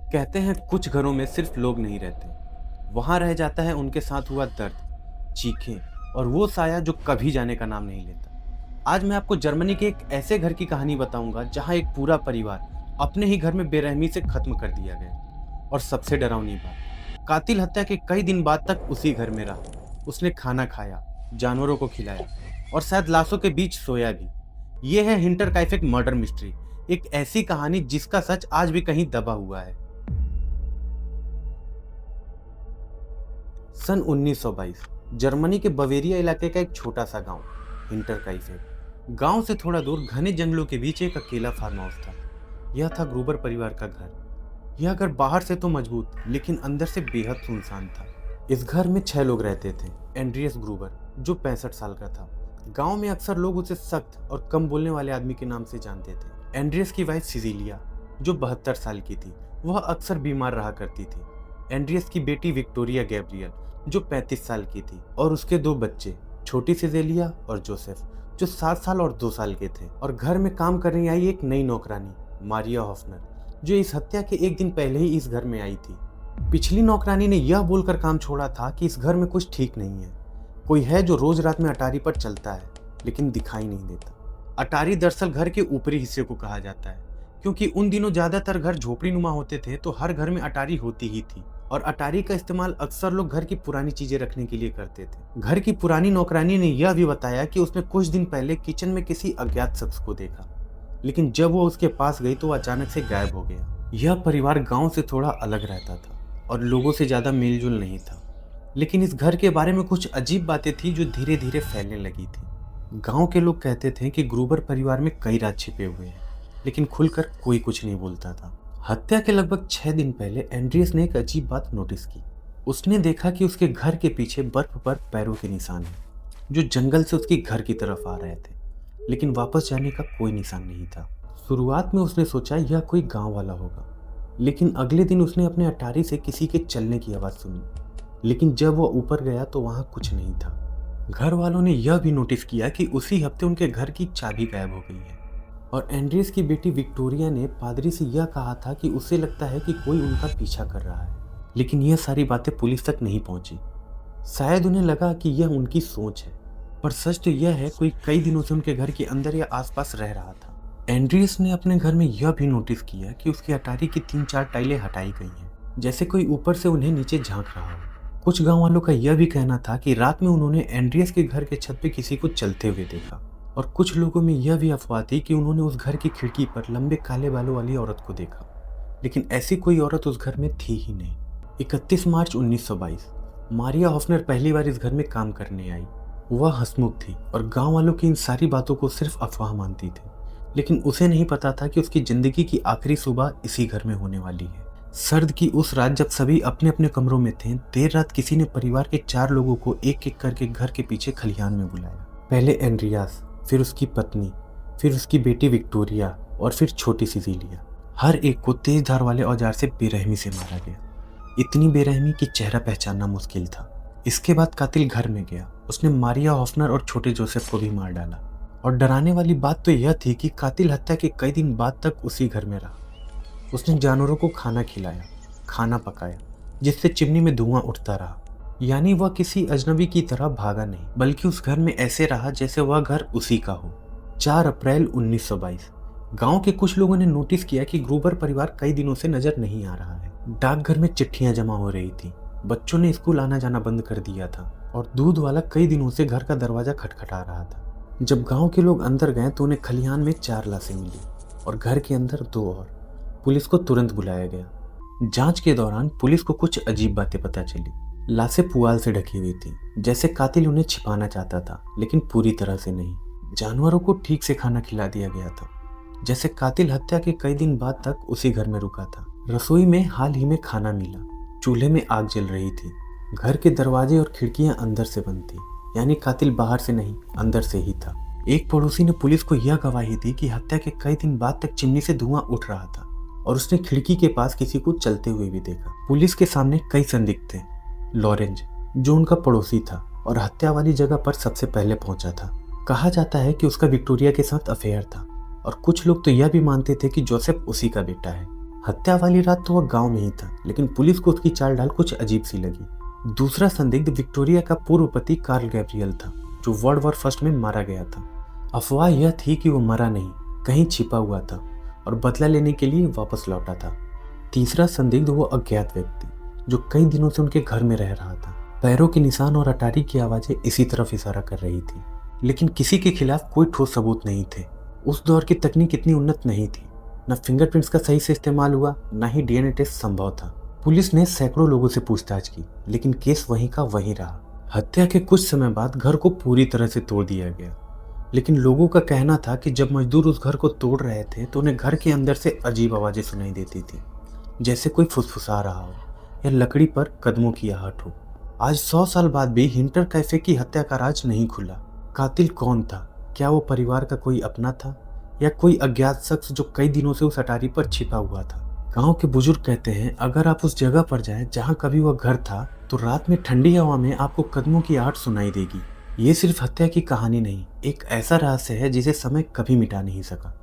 कहते हैं कुछ घरों में सिर्फ लोग नहीं रहते, वहां रह जाता है उनके साथ हुआ दर्द, चीखें और वो साया जो कभी जाने का नाम नहीं लेता। आज मैं आपको जर्मनी के एक ऐसे घर की कहानी बताऊंगा जहां एक पूरा परिवार अपने ही घर में बेरहमी से खत्म कर दिया गया। और सबसे डरावनी बात, कातिल हत्या के कई दिन बाद तक उसी घर में रहा। उसने खाना खाया, जानवरों को खिलाया और शायद लाशों के बीच सोया भी। यह है हिंटरकाइफेक मर्डर मिस्ट्री, एक ऐसी कहानी जिसका सच आज भी कहीं दबा हुआ है। सन 1922 जर्मनी के बवेरिया इलाके का एक छोटा सा गांव हिंटरकाइफेक। गांव से थोड़ा दूर घने जंगलों के बीच एक अकेला फार्म हाउस था। यह था ग्रूबर परिवार का घर। यह घर बाहर से तो मजबूत लेकिन अंदर से बेहद सुनसान था। इस घर में 6 लोग रहते थे। एंड्रियस ग्रूबर जो 65 साल का था। गांव में अक्सर लोग उसे सख्त और कम बोलने वाले आदमी के नाम से जानते थे। एंड्रियस की वाइफ सिजिलिया जो 72 साल की थी, वह अक्सर बीमार रहा करती थी। एंड्रियस की बेटी विक्टोरिया गैब्रियल जो 35 साल की थी और उसके 2 बच्चे, छोटी सिजेलिया और जोसेफ जो 7 साल और 2 साल के थे। और घर में काम करने आई एक नई नौकरानी मारिया हॉफनर जो इस हत्या के एक दिन पहले ही इस घर में आई थी। पिछली नौकरानी ने यह बोलकर काम छोड़ा था कि इस घर में कुछ ठीक नहीं है। कोई है जो रोज रात में अटारी पर चलता है लेकिन दिखाई नहीं देता। अटारी दरअसल घर के ऊपरी हिस्से को कहा जाता है, क्योंकि उन दिनों ज्यादातर घर झोपड़ी नुमा होते थे तो हर घर में अटारी होती ही थी। और अटारी का इस्तेमाल अक्सर लोग घर की पुरानी चीजें रखने के लिए करते थे। घर की पुरानी नौकरानी ने यह भी बताया कि उसने कुछ दिन पहले किचन में किसी अज्ञात शख्स को देखा, लेकिन जब वो उसके पास गई तो अचानक से गायब हो गया। यह परिवार गांव से थोड़ा अलग रहता था और लोगों से ज्यादा मेलजोल नहीं था, लेकिन इस घर के बारे में कुछ अजीब बातें थी जो धीरे धीरे फैलने लगी थी। गांव के लोग कहते थे कि ग्रूबर परिवार में कई राज छिपे हुए हैं, लेकिन खुलकर कोई कुछ नहीं बोलता था। हत्या के लगभग 6 दिन पहले एंड्रियस ने एक अजीब बात नोटिस की। उसने देखा कि उसके घर के पीछे बर्फ पर पैरों के निशान हैं, जो जंगल से उसके घर की तरफ आ रहे थे, लेकिन वापस जाने का कोई निशान नहीं था। शुरुआत में उसने सोचा यह कोई गांव वाला होगा, लेकिन अगले दिन उसने अपने अटारी से किसी के चलने की आवाज़ सुनी। लेकिन जब वह ऊपर गया तो वहाँ कुछ नहीं था। घर वालों ने यह भी नोटिस किया कि उसी हफ्ते उनके घर की चाबी गायब हो गई है। और एंड्रियस की बेटी विक्टोरिया ने पादरी से यह कहा था कि उसे लगता है कि कोई उनका पीछा कर रहा है, लेकिन यह सारी बातें पुलिस तक नहीं पहुंची। शायद उन्हें लगा कि यह उनकी सोच है, पर सच तो यह है कोई कई दिनों से उनके घर के अंदर या आसपास रह रहा था। एंड्रियस ने अपने घर में यह भी नोटिस किया कि उसकी अटारी की 3-4 टाइलें हटाई गई हैं, जैसे कोई ऊपर से उन्हें नीचे झांक रहा हो। कुछ गाँव वालों का यह भी कहना था कि रात में उन्होंने एंड्रियस के घर के छत पे किसी को चलते हुए देखा। और कुछ लोगों में यह भी अफवाह थी कि उन्होंने उस घर की खिड़की पर लंबे काले बालों वाली औरत को देखा, लेकिन ऐसी कोई औरत उस घर में थी ही नहीं। 31 मार्च 1922 मारिया हॉफनर पहली बार इस घर में काम करने आई। वह हंसमुख थी और गांव वालों की इन सारी बातों को सिर्फ अफवाह मानती थी, लेकिन उसे नहीं पता था कि उसकी जिंदगी की आखिरी सुबह इसी घर में होने वाली है। सर्द की उस रात जब सभी अपने अपने कमरों में थे, देर रात किसी ने परिवार के 4 लोगों को एक एक करके घर के पीछे खलिहान में बुलाया। पहले एंड्रियास, फिर उसकी पत्नी, फिर उसकी बेटी विक्टोरिया और फिर छोटी सिजिलिया। हर एक को तेज धार वाले औजार से बेरहमी से मारा गया। इतनी बेरहमी कि चेहरा पहचानना मुश्किल था। इसके बाद कातिल घर में गया। उसने मारिया हॉफनर और छोटे जोसेफ को भी मार डाला। और डराने वाली बात तो यह थी कि कातिल हत्या के कई दिन बाद तक उसी घर में रहा। उसने जानवरों को खाना खिलाया, खाना पकाया, जिससे चिमनी में धुआं उठता रहा। यानी वह किसी अजनबी की तरह भागा नहीं, बल्कि उस घर में ऐसे रहा जैसे वह घर उसी का हो। 4 अप्रैल 1922 गांव के कुछ लोगों ने नोटिस किया कि ग्रूबर परिवार कई दिनों से नजर नहीं आ रहा है। डाकघर में चिट्ठियां जमा हो रही थी, बच्चों ने स्कूल आना जाना बंद कर दिया था और दूध वाला कई दिनों से घर का दरवाजा खटखटा रहा था। जब गाँव के लोग अंदर गए तो उन्हें खलिहान में 4 लाशें मिली और घर के अंदर 2 और। पुलिस को तुरंत बुलाया गया। जांच के दौरान पुलिस को कुछ अजीब बातें पता चली। लाशें पुआल से ढकी हुई थी, जैसे कातिल उन्हें छिपाना चाहता था, लेकिन पूरी तरह से नहीं। जानवरों को ठीक से खाना खिला दिया गया था, जैसे कातिल हत्या के कई दिन बाद तक उसी घर में रुका था। रसोई में हाल ही में खाना मिला। चूल्हे में आग जल रही थी। घर के दरवाजे और खिड़कियां अंदर से बंद थी, यानी कातिल बाहर से नहीं अंदर से ही था। एक पड़ोसी ने पुलिस को यह गवाही दी कि हत्या के कई दिन बाद तक चिमनी से धुआं उठ रहा था और उसने खिड़की के पास किसी को चलते हुए भी देखा। पुलिस के सामने कई संदिग्ध थे। लॉरेंज, जो उनका पड़ोसी था और हत्या वाली जगह पर सबसे पहले पहुंचा था। कहा जाता है कि उसका विक्टोरिया के साथ अफेयर था और कुछ लोग तो यह भी मानते थे कि जोसेफ उसी का बेटा है। हत्या वाली रात तो वह गांव में ही था, लेकिन पुलिस को उसकी चाल ढाल कुछ अजीब सी लगी। दूसरा संदिग्ध विक्टोरिया का पूर्व पति कार्ल गैब्रियल था, जो वर्ल्ड वॉर फर्स्ट में मारा गया था। अफवाह यह थी कि वो मरा नहीं, कहीं छिपा हुआ था और बदला लेने के लिए वापस लौटा था। तीसरा संदिग्ध वो अज्ञात व्यक्ति जो कई दिनों से उनके घर में रह रहा था। पैरों के निशान और अटारी की आवाजें इसी तरफ इशारा कर रही थी, लेकिन किसी के खिलाफ कोई ठोस सबूत नहीं थे। उस दौर की तकनीक इतनी उन्नत नहीं थी, न फिंगरप्रिंट्स का सही से इस्तेमाल हुआ, न ही डीएनए टेस्ट संभव था। पुलिस ने सैकड़ों लोगों से पूछताछ की, लेकिन केस वहीं का वहीं रहा। हत्या के कुछ समय बाद घर को पूरी तरह से तोड़ दिया गया, लेकिन लोगों का कहना था कि जब मजदूर उस घर को तोड़ रहे थे तो उन्हें घर के अंदर से अजीब आवाजें सुनाई देती थी, जैसे कोई फुसफुसा रहा हो या लकड़ी पर कदमों की आहट हो। आज 100 साल बाद भी हिंटर कैफे की हत्या का राज नहीं खुला। कातिल कौन था? क्या वो परिवार का कोई अपना था या कोई अज्ञात शख्स जो कई दिनों से उस अटारी पर छिपा हुआ था? गांव के बुजुर्ग कहते हैं, अगर आप उस जगह पर जाएं जहां कभी वह घर था, तो रात में ठंडी हवा में आपको कदमों की आहट सुनाई देगी। ये सिर्फ हत्या की कहानी नहीं, एक ऐसा रहस्य है जिसे समय कभी मिटा नहीं सका।